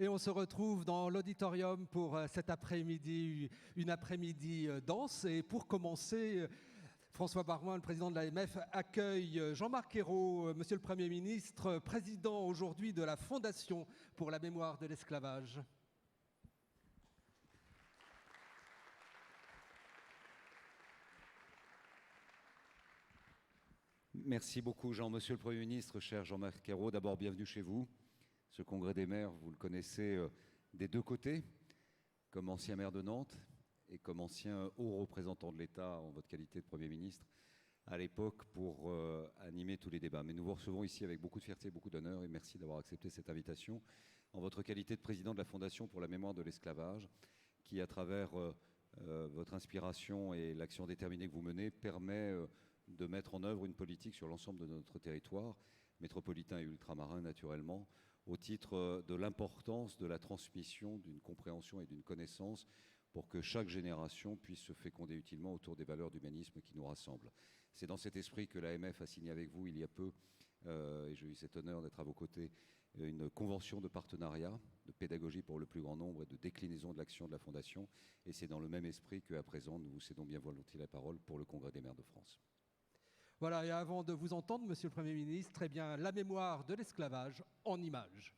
Et on se retrouve dans l'auditorium pour cet après-midi, une après-midi dense. Et pour commencer, François Baroin, le président de l'AMF, accueille Jean-Marc Ayrault, monsieur le Premier ministre, président aujourd'hui de la Fondation pour la mémoire de l'esclavage. Merci beaucoup, Monsieur le Premier ministre, cher Jean-Marc Ayrault. D'abord, bienvenue chez vous. Ce congrès des maires, vous le connaissez des deux côtés, comme ancien maire de Nantes et comme ancien haut représentant de l'État en votre qualité de Premier ministre à l'époque pour animer tous les débats. Mais nous vous recevons ici avec beaucoup de fierté, beaucoup d'honneur et merci d'avoir accepté cette invitation en votre qualité de président de la Fondation pour la mémoire de l'esclavage qui, à travers votre inspiration et l'action déterminée que vous menez, permet de mettre en œuvre une politique sur l'ensemble de notre territoire, métropolitain et ultramarin naturellement, au titre de l'importance de la transmission d'une compréhension et d'une connaissance pour que chaque génération puisse se féconder utilement autour des valeurs d'humanisme qui nous rassemblent. C'est dans cet esprit que l'AMF a signé avec vous il y a peu, et j'ai eu cet honneur d'être à vos côtés, une convention de partenariat, de pédagogie pour le plus grand nombre et de déclinaison de l'action de la Fondation. Et c'est dans le même esprit qu'à présent, nous vous cédons bien volontiers la parole pour le Congrès des maires de France. Voilà, et avant de vous entendre, monsieur le Premier ministre, eh bien, la mémoire de l'esclavage en images.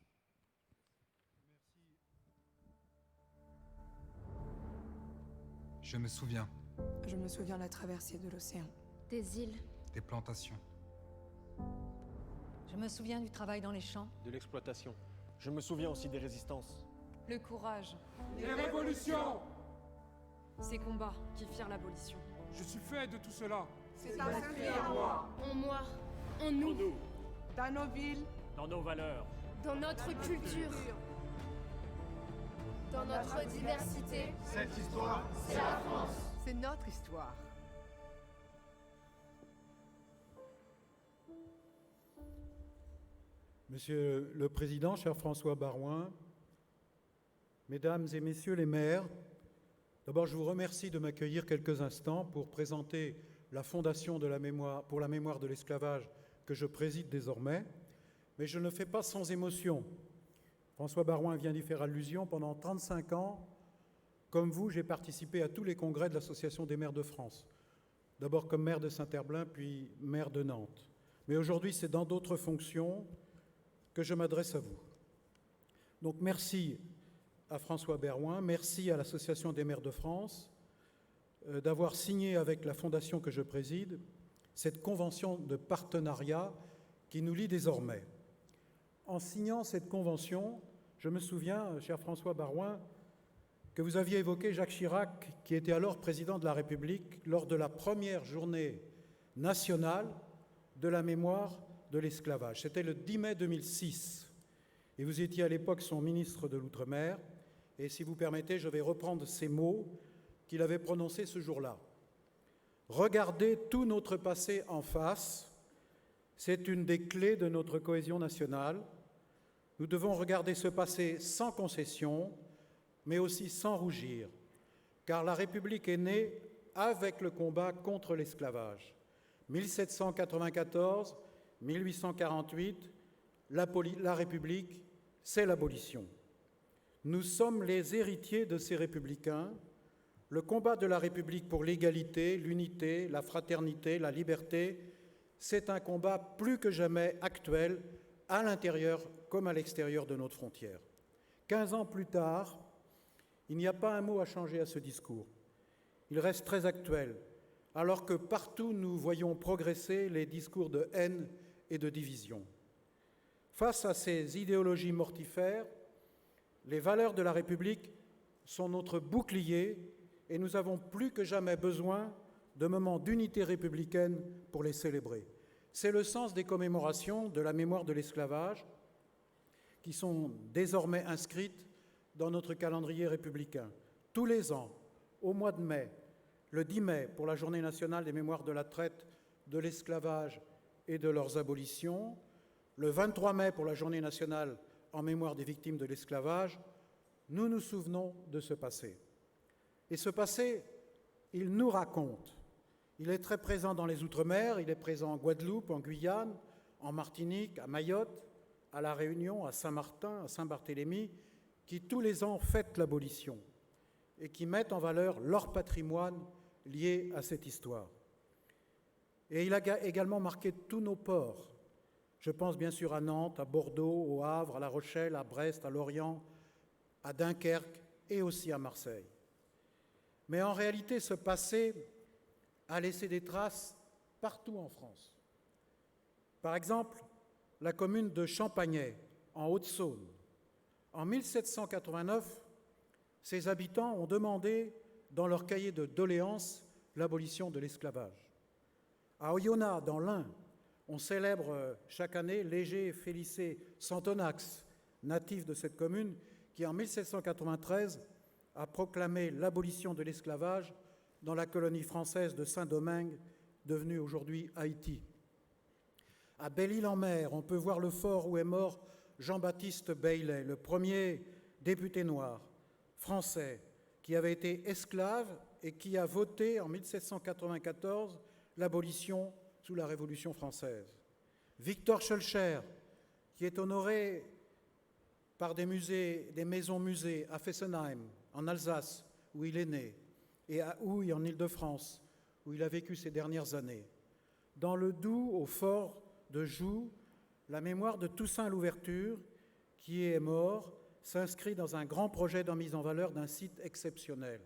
Merci. Je me souviens. Je me souviens de la traversée de l'océan. Des îles. Des plantations. Je me souviens du travail dans les champs. De l'exploitation. Je me souviens aussi des résistances. Le courage. Les révolutions. Ces combats qui firent l'abolition. Je suis fait de tout cela. C'est inscrit en moi. En moi. En nous. Dans nos villes. Dans nos valeurs. Dans notre culture. Dans notre diversité. Cette histoire, c'est la France. C'est notre histoire. Monsieur le Président, cher François Baroin, Mesdames et Messieurs les maires, d'abord je vous remercie de m'accueillir quelques instants pour présenter la Fondation pour la mémoire de l'esclavage que je préside désormais, mais je ne le fais pas sans émotion. François Baroin vient d'y faire allusion. Pendant 35 ans, comme vous, j'ai participé à tous les congrès de l'Association des maires de France, d'abord comme maire de Saint-Herblain, puis maire de Nantes. Mais aujourd'hui, c'est dans d'autres fonctions que je m'adresse à vous. Donc merci à François Baroin, merci à l'Association des maires de France d'avoir signé avec la fondation que je préside cette convention de partenariat qui nous lie désormais. En signant cette convention, je me souviens, cher François Baroin, que vous aviez évoqué Jacques Chirac, qui était alors président de la République, lors de la première journée nationale de la mémoire de l'esclavage. C'était le 10 mai 2006. Et vous étiez à l'époque son ministre de l'Outre-mer. Et si vous permettez, je vais reprendre ces mots qu'il avait prononcés ce jour-là. Regardez tout notre passé en face. C'est une des clés de notre cohésion nationale. Nous devons regarder ce passé sans concession, mais aussi sans rougir, car la République est née avec le combat contre l'esclavage. 1794, 1848, la République, c'est l'abolition. Nous sommes les héritiers de ces républicains. Le combat de la République pour l'égalité, l'unité, la fraternité, la liberté, c'est un combat plus que jamais actuel, à l'intérieur comme à l'extérieur de notre frontière. 15 ans plus tard, il n'y a pas un mot à changer à ce discours. Il reste très actuel, alors que partout nous voyons progresser les discours de haine et de division. Face à ces idéologies mortifères, les valeurs de la République sont notre bouclier et nous avons plus que jamais besoin de moments d'unité républicaine pour les célébrer. C'est le sens des commémorations de la mémoire de l'esclavage qui sont désormais inscrites dans notre calendrier républicain. Tous les ans, au mois de mai, le 10 mai pour la Journée nationale des mémoires de la traite, de l'esclavage et de leurs abolitions, le 23 mai pour la Journée nationale en mémoire des victimes de l'esclavage, nous nous souvenons de ce passé. Et ce passé, il nous raconte. Il est très présent dans les Outre-mer, il est présent en Guadeloupe, en Guyane, en Martinique, à Mayotte, à La Réunion, à Saint-Martin, à Saint-Barthélemy, qui tous les ans fêtent l'abolition et qui mettent en valeur leur patrimoine lié à cette histoire. Et il a également marqué tous nos ports. Je pense bien sûr à Nantes, à Bordeaux, au Havre, à La Rochelle, à Brest, à Lorient, à Dunkerque et aussi à Marseille. Mais en réalité, ce passé a laissé des traces partout en France. Par exemple, la commune de Champagney, en Haute-Saône. En 1789, ses habitants ont demandé dans leur cahier de doléances l'abolition de l'esclavage. À Oyonnax, dans l'Ain, on célèbre chaque année Léger Félicé Santonax, natif de cette commune, qui en 1793 a proclamé l'abolition de l'esclavage dans la colonie française de Saint-Domingue, devenue aujourd'hui Haïti. À Belle-Île-en-Mer, on peut voir le fort où est mort Jean-Baptiste Bailey, le premier député noir français qui avait été esclave et qui a voté en 1794 l'abolition sous la Révolution française. Victor Schœlcher, qui est honoré par des maisons-musées à Fessenheim, en Alsace, où il est né, et à Houille, en Île-de-France, où il a vécu ces dernières années. Dans le Doubs, au fort de Joux, la mémoire de Toussaint Louverture, qui est mort, s'inscrit dans un grand projet de mise en valeur d'un site exceptionnel.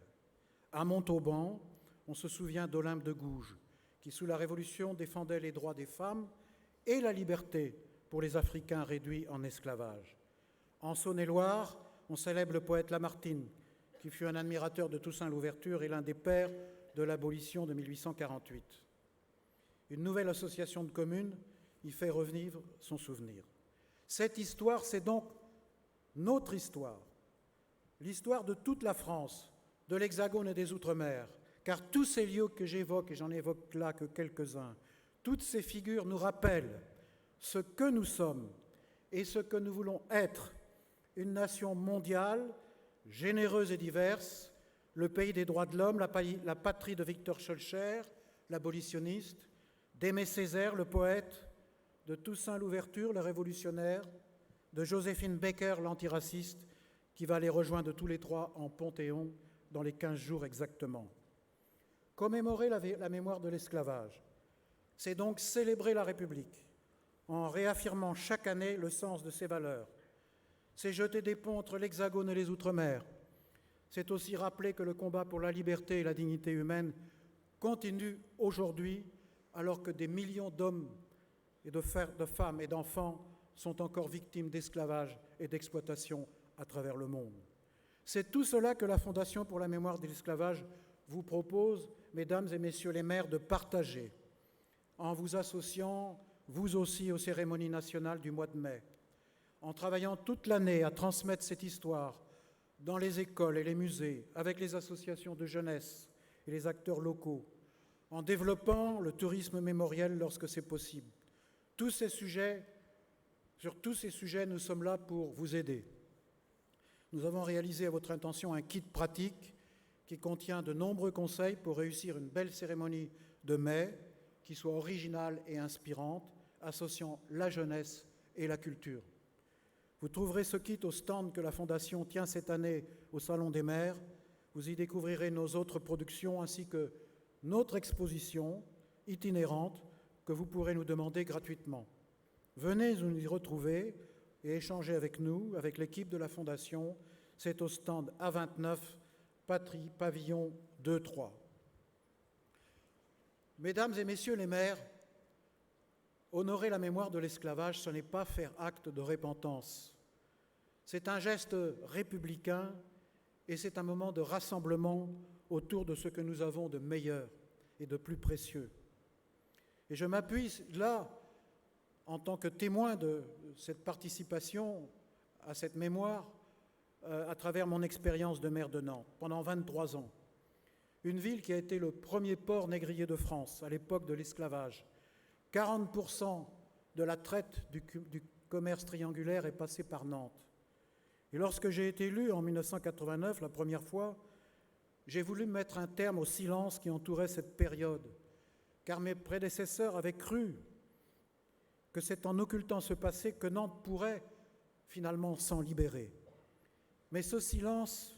À Montauban, on se souvient d'Olympe de Gouges, qui sous la Révolution défendait les droits des femmes et la liberté pour les Africains réduits en esclavage. En Saône-et-Loire, on célèbre le poète Lamartine, qui fut un admirateur de Toussaint Louverture et l'un des pères de l'abolition de 1848. Une nouvelle association de communes y fait revivre son souvenir. Cette histoire, c'est donc notre histoire, l'histoire de toute la France, de l'Hexagone et des Outre-mer, car tous ces lieux que j'évoque, et j'en évoque là que quelques-uns, toutes ces figures nous rappellent ce que nous sommes et ce que nous voulons être, une nation mondiale, généreuse et diverse, le pays des droits de l'homme, la patrie de Victor Schœlcher, l'abolitionniste, d'Aimé Césaire, le poète, de Toussaint Louverture, le révolutionnaire, de Joséphine Baker, l'antiraciste, qui va les rejoindre tous les trois en Panthéon dans les 15 jours exactement. Commémorer la mémoire de l'esclavage, c'est donc célébrer la République en réaffirmant chaque année le sens de ses valeurs. C'est jeter des ponts entre l'Hexagone et les Outre-mer. C'est aussi rappeler que le combat pour la liberté et la dignité humaine continue aujourd'hui alors que des millions d'hommes et de femmes et d'enfants sont encore victimes d'esclavage et d'exploitation à travers le monde. C'est tout cela que la Fondation pour la mémoire de l'esclavage vous propose, mesdames et messieurs les maires, de partager en vous associant, vous aussi, aux cérémonies nationales du mois de mai, en travaillant toute l'année à transmettre cette histoire dans les écoles et les musées, avec les associations de jeunesse et les acteurs locaux, en développant le tourisme mémoriel lorsque c'est possible. Sur tous ces sujets, nous sommes là pour vous aider. Nous avons réalisé à votre intention un kit pratique qui contient de nombreux conseils pour réussir une belle cérémonie de mai qui soit originale et inspirante, associant la jeunesse et la culture. Vous trouverez ce kit au stand que la Fondation tient cette année au Salon des maires. Vous y découvrirez nos autres productions ainsi que notre exposition itinérante que vous pourrez nous demander gratuitement. Venez nous y retrouver et échanger avec nous, avec l'équipe de la Fondation. C'est au stand A29, pavillon 2-3. Mesdames et messieurs les maires, honorer la mémoire de l'esclavage, ce n'est pas faire acte de repentance. C'est un geste républicain et c'est un moment de rassemblement autour de ce que nous avons de meilleur et de plus précieux. Et je m'appuie là, en tant que témoin de cette participation à cette mémoire, à travers mon expérience de maire de Nantes, pendant 23 ans. Une ville qui a été le premier port négrier de France à l'époque de l'esclavage. 40% de la traite du commerce triangulaire est passée par Nantes. Et lorsque j'ai été élu en 1989, la première fois, j'ai voulu mettre un terme au silence qui entourait cette période, car mes prédécesseurs avaient cru que c'est en occultant ce passé que Nantes pourrait finalement s'en libérer. Mais ce silence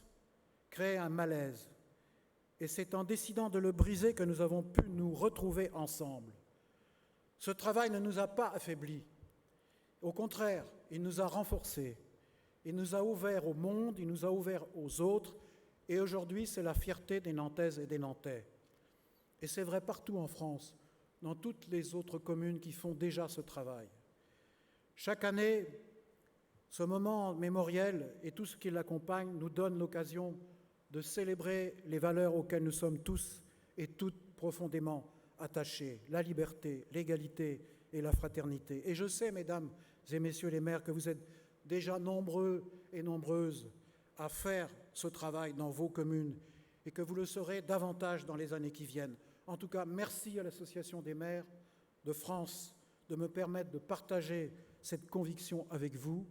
crée un malaise. Et c'est en décidant de le briser que nous avons pu nous retrouver ensemble. Ce travail ne nous a pas affaiblis. Au contraire, il nous a renforcés. Il nous a ouverts au monde, il nous a ouverts aux autres. Et aujourd'hui, c'est la fierté des Nantaises et des Nantais. Et c'est vrai partout en France, dans toutes les autres communes qui font déjà ce travail. Chaque année, ce moment mémoriel et tout ce qui l'accompagne nous donne l'occasion de célébrer les valeurs auxquelles nous sommes tous et toutes profondément attachés, la liberté, l'égalité et la fraternité. Et je sais, mesdames et messieurs les maires, que vous êtes déjà nombreux et nombreuses à faire ce travail dans vos communes et que vous le serez davantage dans les années qui viennent. En tout cas, merci à l'Association des maires de France de me permettre de partager cette conviction avec vous.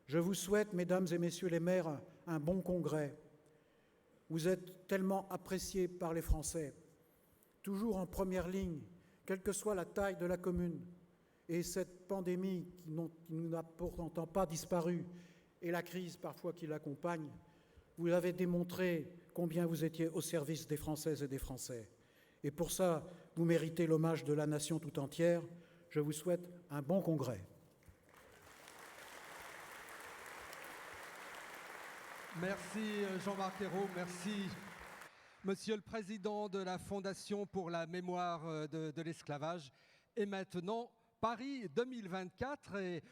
Je vous souhaite, mesdames et messieurs les maires, un bon congrès. Vous êtes tellement appréciés par les Français, toujours en première ligne, quelle que soit la taille de la commune. Et cette pandémie qui n'a pourtant pas disparu, et la crise parfois qui l'accompagne, vous avez démontré combien vous étiez au service des Françaises et des Français. Et pour ça, vous méritez l'hommage de la nation tout entière. Je vous souhaite un bon congrès. Merci Jean-Marc Ayrault, merci Monsieur le Président de la Fondation pour la mémoire de l'esclavage. Et maintenant, Paris 2024, et